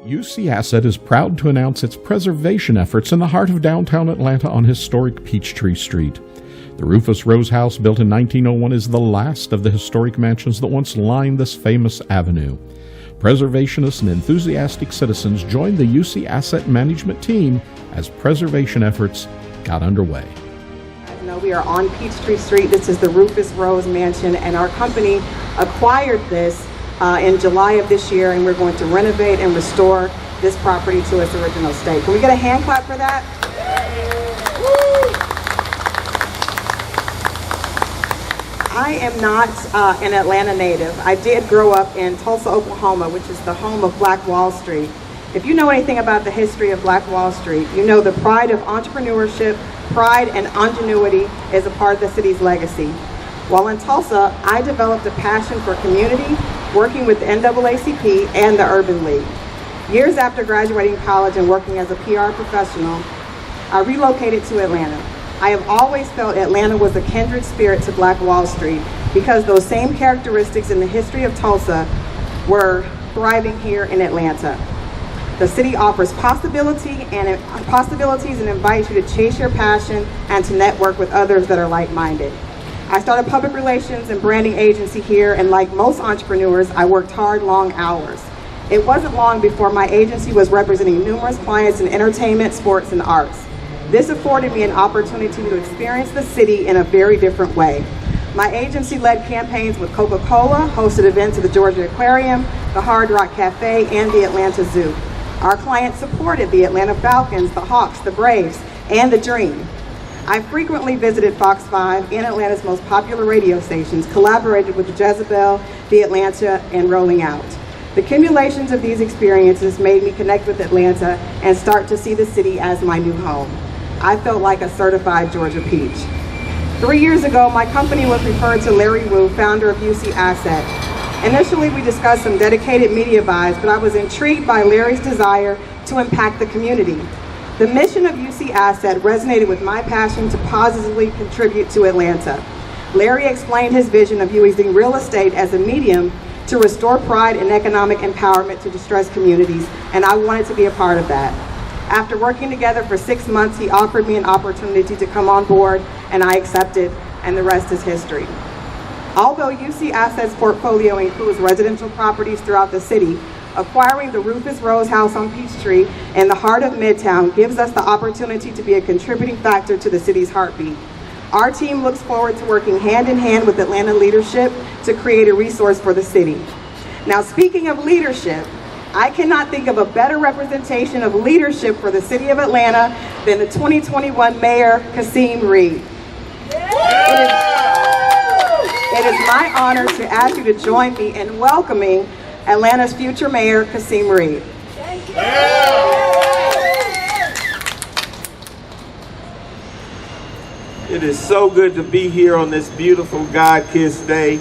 UC Asset is proud to announce its preservation efforts in the heart of downtown Atlanta on historic Peachtree Street. The Rufus Rose House, built in 1901, is the last of the historic mansions that once lined this famous avenue. Preservationists and enthusiastic citizens joined the UC Asset management team as preservation efforts got underway. We are on Peachtree Street. This is the Rufus Rose Mansion, and our company acquired this in July of this year, and we're going to renovate and restore this property to its original state. Can we get a hand clap for that? I am not an Atlanta native. I did grow up in Tulsa, Oklahoma, which is the home of Black Wall Street. If you know anything about the history of Black Wall Street, you know the pride of entrepreneurship, pride and ingenuity is a part of the city's legacy. While in Tulsa, I developed a passion for community, working with the NAACP and the Urban League. Years after graduating college and working as a PR professional, I relocated to Atlanta. I have always felt Atlanta was a kindred spirit to Black Wall Street because those same characteristics in the history of Tulsa were thriving here in Atlanta. The city offers possibilities and invites you to chase your passion and to network with others that are like-minded. I started a public relations and branding agency here, and like most entrepreneurs, I worked hard, long hours. It wasn't long before my agency was representing numerous clients in entertainment, sports, and arts. This afforded me an opportunity to experience the city in a very different way. My agency led campaigns with Coca-Cola, hosted events at the Georgia Aquarium, the Hard Rock Cafe, and the Atlanta Zoo. Our clients supported the Atlanta Falcons, the Hawks, the Braves, and the Dream. I frequently visited Fox 5 and Atlanta's most popular radio stations, collaborated with Jezebel, The Atlanta, and Rolling Out. The accumulations of these experiences made me connect with Atlanta and start to see the city as my new home. I felt like a certified Georgia peach. 3 years ago, my company was referred to Larry Wu, founder of UC Asset. Initially, we discussed some dedicated media buys, but I was intrigued by Larry's desire to impact the community. The mission of UC Asset resonated with my passion to positively contribute to Atlanta. Larry explained his vision of using real estate as a medium to restore pride and economic empowerment to distressed communities, and I wanted to be a part of that. After working together for 6 months, he offered me an opportunity to come on board, and I accepted, and the rest is history. Although UC Asset's portfolio includes residential properties throughout the city, acquiring the Rufus Rose House on Peachtree in the heart of Midtown gives us the opportunity to be a contributing factor to the city's heartbeat. Our team looks forward to working hand in hand with Atlanta leadership to create a resource for the city. Now, speaking of leadership, I cannot think of a better representation of leadership for the city of Atlanta than the 2021 Mayor Kasim Reed. It is my honor to ask you to join me in welcoming Atlanta's future Mayor, Kasim Reed. Thank you. It is so good to be here on this beautiful God-kissed day.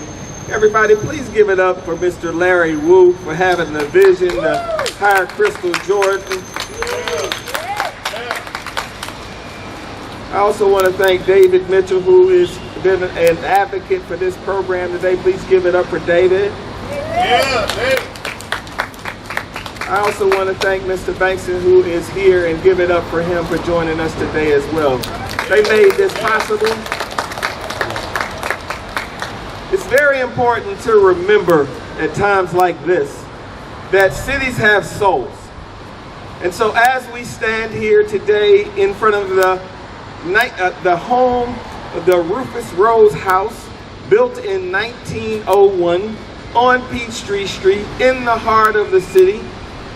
Everybody, please give it up for Mr. Larry Wu for having the vision to hire Crystal Jordan. I also want to thank David Mitchell, who has been an advocate for this program today. Please give it up for David. I also want to thank Mr. Bankson, who is here, and give it up for him for joining us today as well. They made this possible. It's very important to remember at times like this that cities have souls. And so as we stand here today in front of the home of the Rufus Rose House, built in 1901 on Peachtree Street in the heart of the city,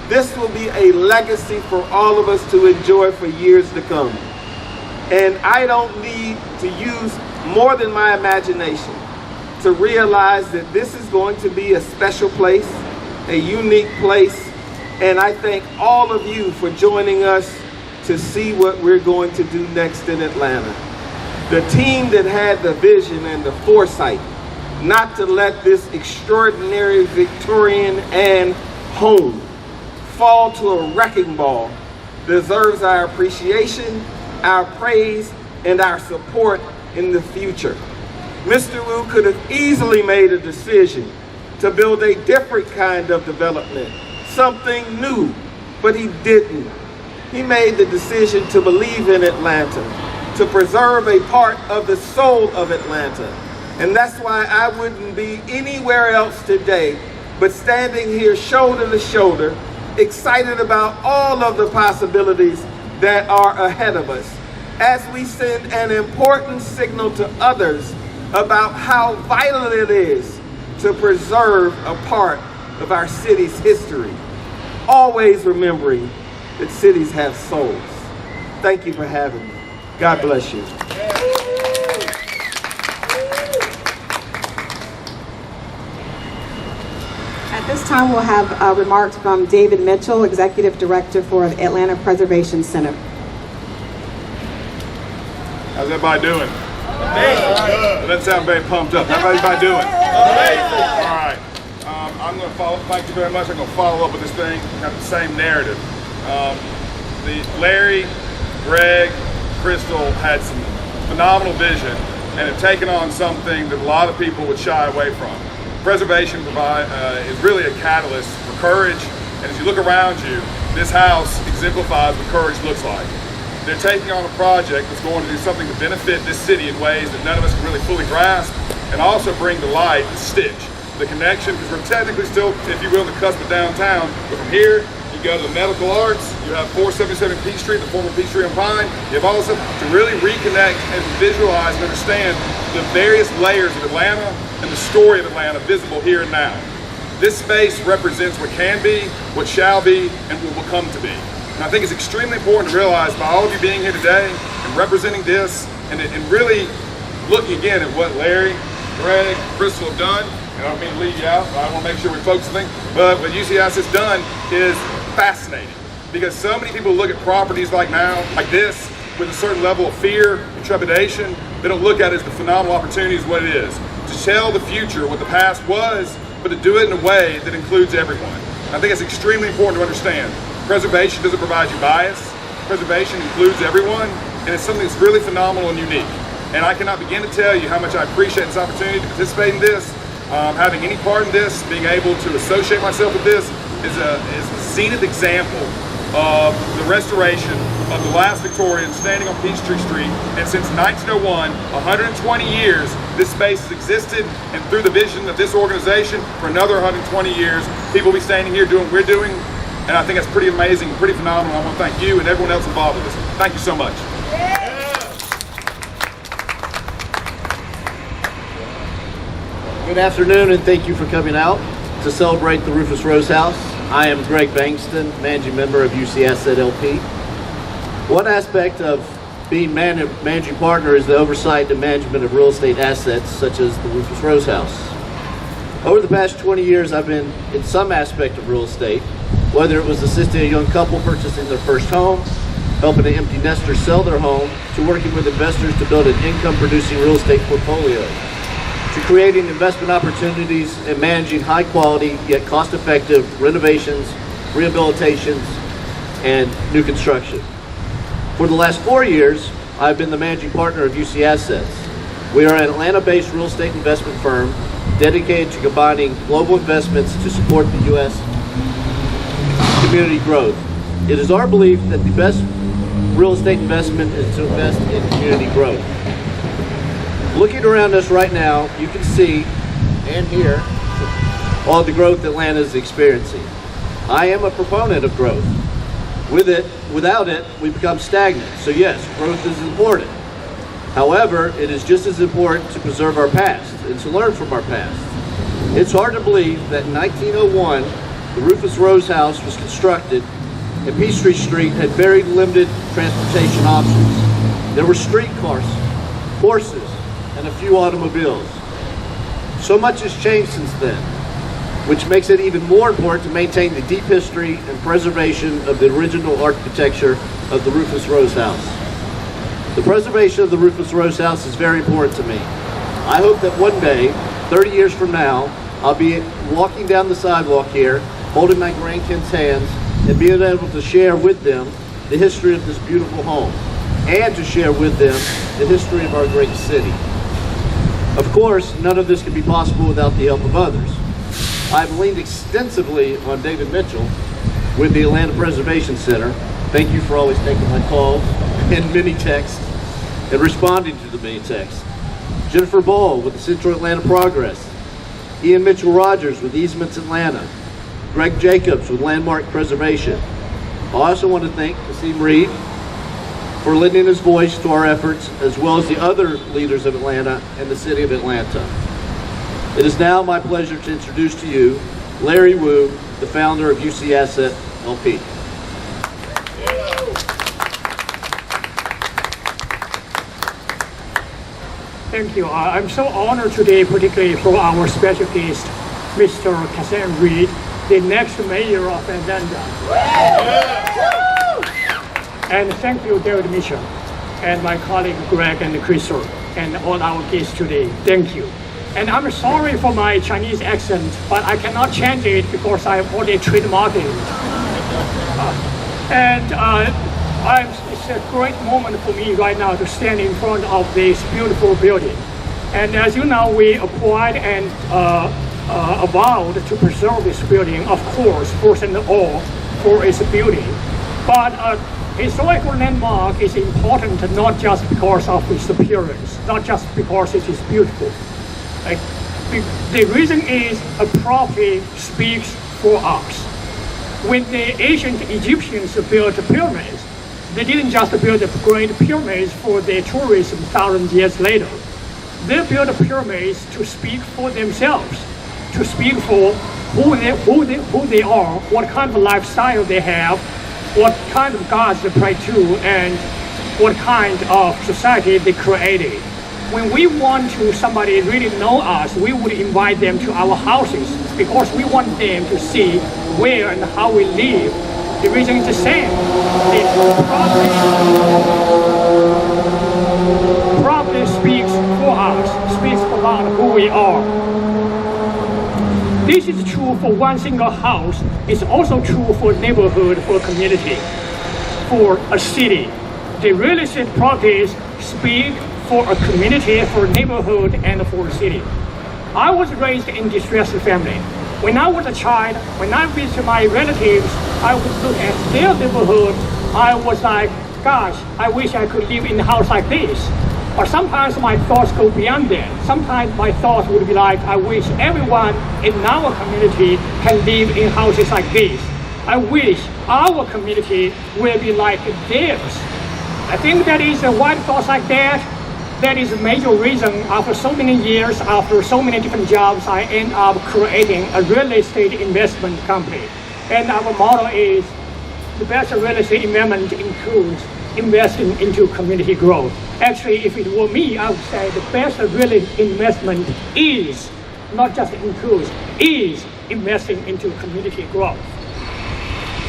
this will be a legacy for all of us to enjoy for years to come. And I don't need to use more than my imagination to realize that this is going to be a special place, a unique place, and I thank all of you for joining us to see what we're going to do next in Atlanta. The team that had the vision and the foresight not to let this extraordinary Victorian and home fall to a wrecking ball deserves our appreciation, our praise, and our support in the future. Mr. Wu could have easily made a decision to build a different kind of development, something new, but he didn't. He made the decision to believe in Atlanta, to preserve a part of the soul of Atlanta. And that's why I wouldn't be anywhere else today but standing here shoulder to shoulder, excited about all of the possibilities that are ahead of us, as we send an important signal to others about how vital it is to preserve a part of our city's history, always remembering that cities have souls. Thank you for having me. God bless you. At this time, we'll have remarks from David Mitchell, Executive Director for the Atlanta Preservation Center. How's everybody doing? Amazing. That sounds very pumped up. How's everybody doing? Amazing. All right. I'm going to follow. Thank you very much. I'm going to follow up with this thing. Have the same narrative. Larry, Greg, Crystal had some phenomenal vision and have taken on something that a lot of people would shy away from. Preservation is really a catalyst for courage, and as you look around you, this house exemplifies what courage looks like. They're taking on a project that's going to do something to benefit this city in ways that none of us can really fully grasp, and also bring to light the stitch, the connection, because we're technically still, if you will, the cusp of downtown, but from here, you go to the medical arts, you have 477 Peachtree, the former Peachtree on Pine. You have also to really reconnect and visualize and understand the various layers of Atlanta and the story of Atlanta visible here and now. This space represents what can be, what shall be, and what will come to be. And I think it's extremely important to realize by all of you being here today and representing this and really looking again at what Larry, Greg, Crystal have done, and I don't mean to leave you out, but I want to make sure we focus on things, but what UCS has done is fascinating, because so many people look at properties like this with a certain level of fear and trepidation. They don't look at it as the phenomenal opportunities what it is to tell the future what the past was, but to do it in a way that includes everyone. I think it's extremely important to understand preservation doesn't provide you bias. Preservation includes everyone, and it's something that's really phenomenal and unique. And I cannot begin to tell you how much I appreciate this opportunity to participate in this. Having any part in this, being able to associate myself with this is a zenith example of the restoration of the last Victorian standing on Peachtree Street. And since 1901, 120 years, this space has existed, and through the vision of this organization, for another 120 years, people will be standing here doing what we're doing, and I think that's pretty amazing, pretty phenomenal. I want to thank you and everyone else involved with this. Thank you so much. Good afternoon, and thank you for coming out to celebrate the Rufus Rose House. I am Greg Bankston, managing member of UCS at LP. One aspect of being managing partner is the oversight and management of real estate assets, such as the Rufus Rose House. Over the past 20 years, I've been in some aspect of real estate, whether it was assisting a young couple purchasing their first home, helping an empty nester sell their home, to working with investors to build an income-producing real estate portfolio, to creating investment opportunities and managing high-quality yet cost-effective renovations, rehabilitations, and new construction. For the last 4 years, I've been the managing partner of UC Assets. We are an Atlanta-based real estate investment firm dedicated to combining global investments to support the U.S. community growth. It is our belief that the best real estate investment is to invest in community growth. Looking around us right now, you can see and hear all the growth Atlanta is experiencing. I am a proponent of growth. Without it, we become stagnant. So yes, growth is important. However, it is just as important to preserve our past and to learn from our past. It's hard to believe that in 1901, the Rufus Rose House was constructed and Peachtree Street had very limited transportation options. There were streetcars, horses, and a few automobiles. So much has changed since then, which makes it even more important to maintain the deep history and preservation of the original architecture of the Rufus Rose House. The preservation of the Rufus Rose House is very important to me. I hope that one day, 30 years from now, I'll be walking down the sidewalk here, holding my grandkids' hands, and being able to share with them the history of this beautiful home, and to share with them the history of our great city. Of course, none of this can be possible without the help of others. I've leaned extensively on David Mitchell with the Atlanta Preservation Center. Thank you for always taking my calls and mini texts and responding to the mini texts. Jennifer Ball with the Central Atlanta Progress. Ian Mitchell-Rogers with Easements Atlanta. Greg Jacobs with Landmark Preservation. I also want to thank Kasim Reed for lending his voice to our efforts, as well as the other leaders of Atlanta and the City of Atlanta. It is now my pleasure to introduce to you Larry Wu, the founder of UC Asset LP. Thank you. I'm so honored today, particularly for our special guest, Mr. Kasim Reed, the next mayor of Atlanta. And thank you, David Mitchell, and my colleague Greg and Crystal, and all our guests today. Thank you. And I'm sorry for my Chinese accent, but I cannot change it because I have already trademarked it. It's a great moment for me right now to stand in front of this beautiful building. And as you know, we acquired and vowed to preserve this building, of course, first and all, for its beauty. But historical landmark is important not just because of its appearance, not just because it is beautiful. The reason is a property speaks for us. When the ancient Egyptians built pyramids, they didn't just build the great pyramids for their tourism 1,000 years later. They built pyramids to speak for themselves, to speak for who they are, what kind of lifestyle they have, what kind of gods they pray to, and what kind of society they created. When we want to somebody really know us, we would invite them to our houses because we want them to see where and how we live. The reason is the same. The property speaks for us, speaks about who we are. This is true for one single house. It's also true for a neighborhood, for a community, for a city. The real estate properties speak for a community, for a neighborhood, and for a city. I was raised in distressed family. When I was a child, when I visited my relatives, I would look at their neighborhood. I was like, gosh, I wish I could live in a house like this. Or sometimes my thoughts go beyond that. Sometimes my thoughts would be like, I wish everyone in our community can live in houses like this. I wish our community will be like theirs. I think that is why thoughts like that. That is a major reason after so many years, after so many different jobs, I end up creating a real estate investment company. And our motto is, the best real estate investment includes investing into community growth. Actually, if it were me, I would say the best real estate investment is, not just includes, is investing into community growth.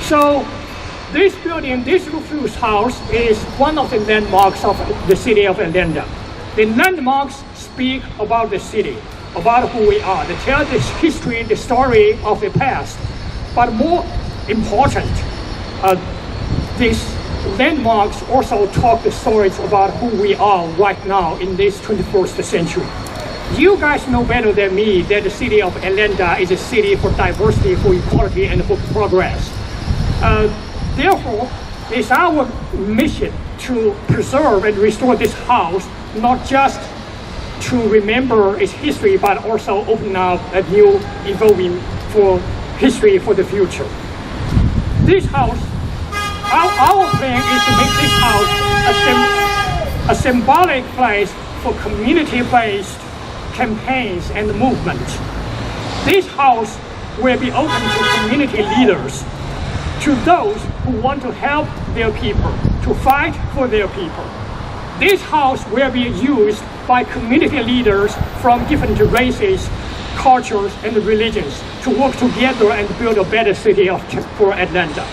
So this building, this Rufus House, is one of the landmarks of the city of Atlanta. The landmarks speak about the city, about who we are. They tell the history, the story of the past. But more important, these landmarks also talk the stories about who we are right now in this 21st century. You guys know better than me that the city of Atlanta is a city for diversity, for equality, and for progress. Therefore, it's our mission to preserve and restore this house, not just to remember its history, but also open up a new evolving for history for the future. This house, our plan is to make this house a symbolic place for community-based campaigns and movements. This house will be open to community leaders, to those who want to help their people, to fight for their people. This house will be used by community leaders from different races, cultures, and religions to work together and build a better city for Atlanta.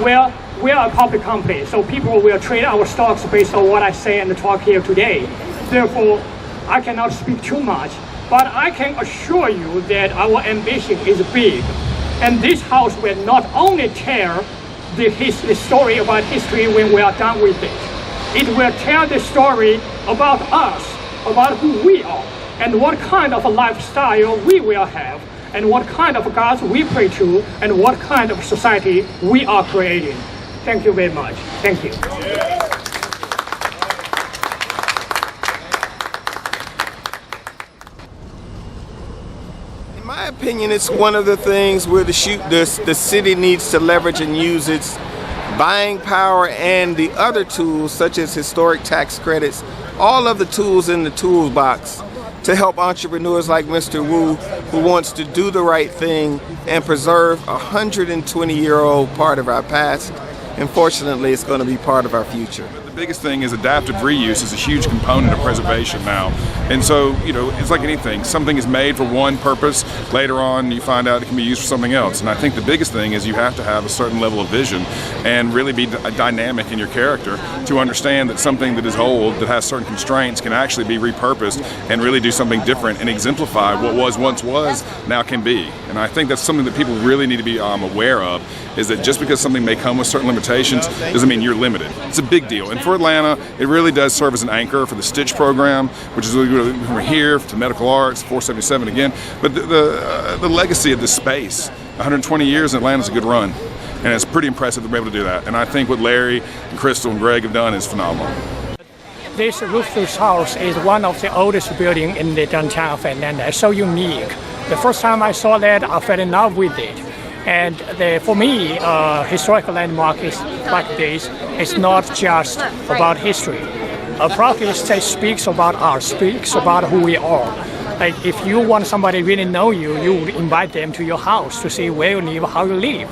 Well, we are a public company, so people will trade our stocks based on what I say and talk here today. Therefore, I cannot speak too much, but I can assure you that our ambition is big. And this house will not only tell the story about history when we are done with it. It will tell the story about us, about who we are, and what kind of a lifestyle we will have, and what kind of gods we pray to, and what kind of society we are creating. Thank you very much. Thank you. In my opinion, it's one of the things where the city needs to leverage and use its buying power and the other tools such as historic tax credits, all of the tools in the toolbox to help entrepreneurs like Mr. Wu, who wants to do the right thing and preserve a 120-year-old part of our past. And fortunately, it's going to be part of our future. The biggest thing is adaptive reuse is a huge component of preservation now. And so, it's like anything. Something is made for one purpose. Later on, you find out it can be used for something else. And I think the biggest thing is you have to have a certain level of vision and really be dynamic in your character to understand that something that is old, that has certain constraints, can actually be repurposed and really do something different and exemplify what once was, now can be. And I think that's something that people really need to be aware of, is that just because something may come with certain limitations doesn't mean you're limited. It's a big deal. And for Atlanta, it really does serve as an anchor for the Stitch program, which is from here to medical arts, 477 again. But the legacy of this space, 120 years in Atlanta is a good run. And it's pretty impressive that we're able to do that. And I think what Larry and Crystal and Greg have done is phenomenal. This Rufus House is one of the oldest buildings in the downtown of Atlanta. It's so unique. The first time I saw that, I fell in love with it. And for me, historical landmarks like this is not just about history. A property speaks about art, speaks about who we are. Like if you want somebody to really know you, you would invite them to your house to see where you live, how you live.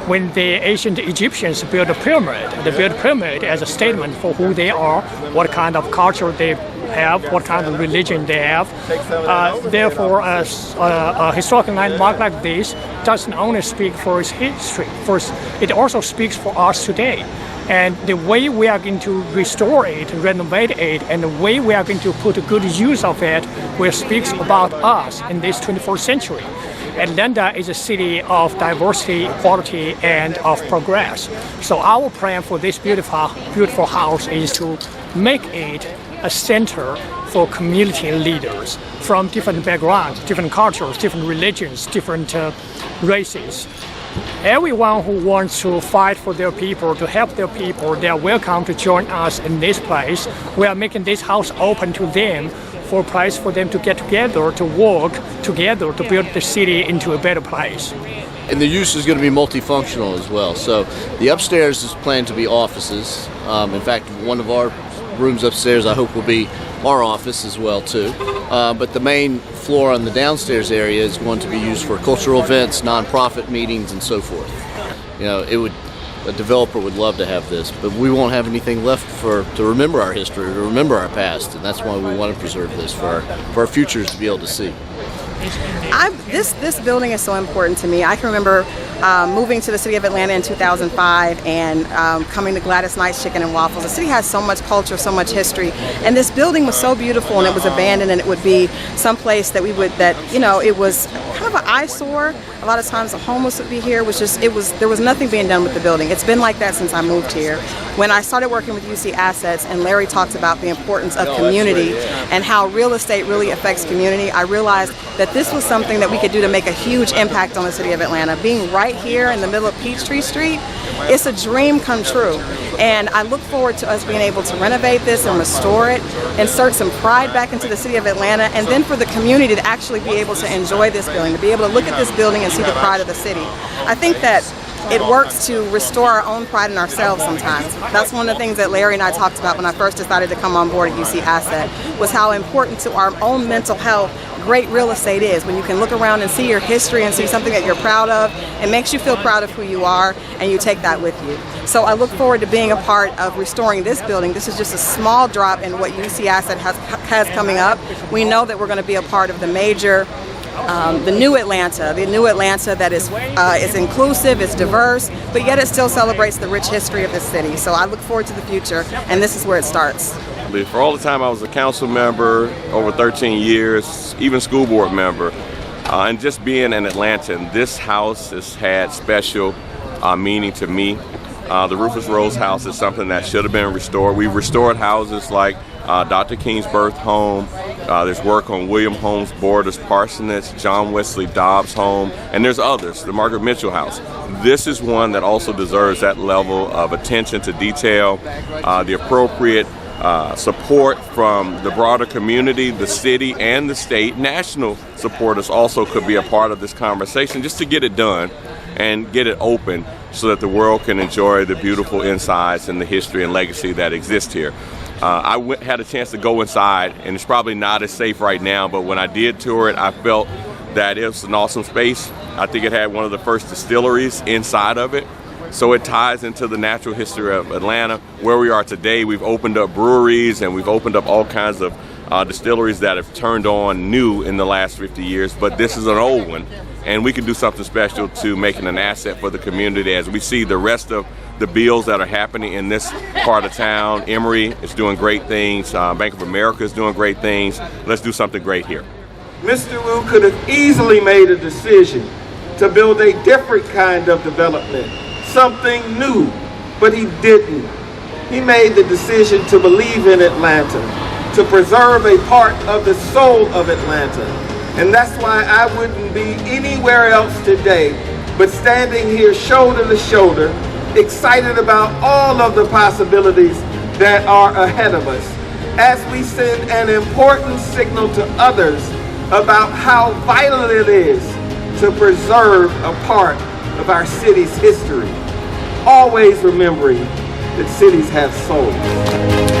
When the ancient Egyptians built a pyramid, they built a pyramid as a statement for who they are, what kind of culture they have, what kind of religion they have. Therefore, a historical landmark like this doesn't only speak for its history, it also speaks for us today. And the way we are going to restore it, renovate it, and the way we are going to put a good use of it will speak about us in this 21st century. Atlanta is a city of diversity, equality, and of progress. So our plan for this beautiful house is to make it a center for community leaders from different backgrounds, different cultures, different religions, different races. Everyone who wants to fight for their people, to help their people, they are welcome to join us in this place. We are making this house open to them for a place for them to get together, to work together, to build the city into a better place. And the use is going to be multifunctional as well. So the upstairs is planned to be offices. In fact, one of our rooms upstairs I hope will be our office as well too. But the main floor on the downstairs area is going to be used for cultural events, nonprofit meetings, and so forth. A developer would love to have this, but we won't have anything left to remember our history, to remember our past, and that's why we want to preserve this for our futures to be able to see. This building is so important to me. I can remember moving to the city of Atlanta in 2005 and coming to Gladys Knight's Chicken and Waffles. The city has so much culture, so much history, and this building was so beautiful, and it was abandoned, and it would be someplace that it was kind of an eyesore. A lot of times the homeless would be here. There was nothing being done with the building. It's been like that since I moved here. When I started working with UC Assets and Larry talked about the importance of community and how real estate really affects community, I realized that this was something that we could do to make a huge impact on the city of Atlanta. Being right here in the middle of Peachtree Street, it's a dream come true. And I look forward to us being able to renovate this and restore it, insert some pride back into the city of Atlanta, and then for the community to actually be able to enjoy this building, to be able to look at this building and see the pride of the city. I think that it works to restore our own pride in ourselves sometimes. That's one of the things that Larry and I talked about when I first decided to come on board at UC Asset, was how important to our own mental health great real estate is. When you can look around and see your history and see something that you're proud of, it makes you feel proud of who you are, and you take that with you. So I look forward to being a part of restoring this building. This is just a small drop in what UC Asset has coming up. We know that we're going to be a part of the major the new Atlanta that is inclusive, is diverse, but yet it still celebrates the rich history of this city. So I look forward to the future, and this is where it starts. For all the time I was a council member, over 13 years, even school board member, and just being an Atlantan, this house has had special meaning to me. The Rufus Rose House is something that should have been restored. We've restored houses like Dr. King's birth home, There's work on William Holmes Borders Parsonage, John Wesley Dobbs Home, and there's others, the Margaret Mitchell House. This is one that also deserves that level of attention to detail, the appropriate support from the broader community, the city, and the state. National supporters also could be a part of this conversation just to get it done and get it open so that the world can enjoy the beautiful insides and the history and legacy that exists here. I had a chance to go inside, and it's probably not as safe right now, but when I did tour it, I felt that it was an awesome space. I think it had one of the first distilleries inside of it. So it ties into the natural history of Atlanta. Where we are today, we've opened up breweries and we've opened up all kinds of distilleries that have turned on new in the last 50 years, but this is an old one. And we can do something special to making an asset for the community as we see the rest of the bills that are happening in this part of town. Emory is doing great things. Bank of America is doing great things. Let's do something great here. Mr. Wu could have easily made a decision to build a different kind of development, something new, but he didn't. He made the decision to believe in Atlanta, to preserve a part of the soul of Atlanta. And that's why I wouldn't be anywhere else today but standing here shoulder to shoulder, excited about all of the possibilities that are ahead of us as we send an important signal to others about how vital it is to preserve a part of our city's history, always remembering that cities have souls.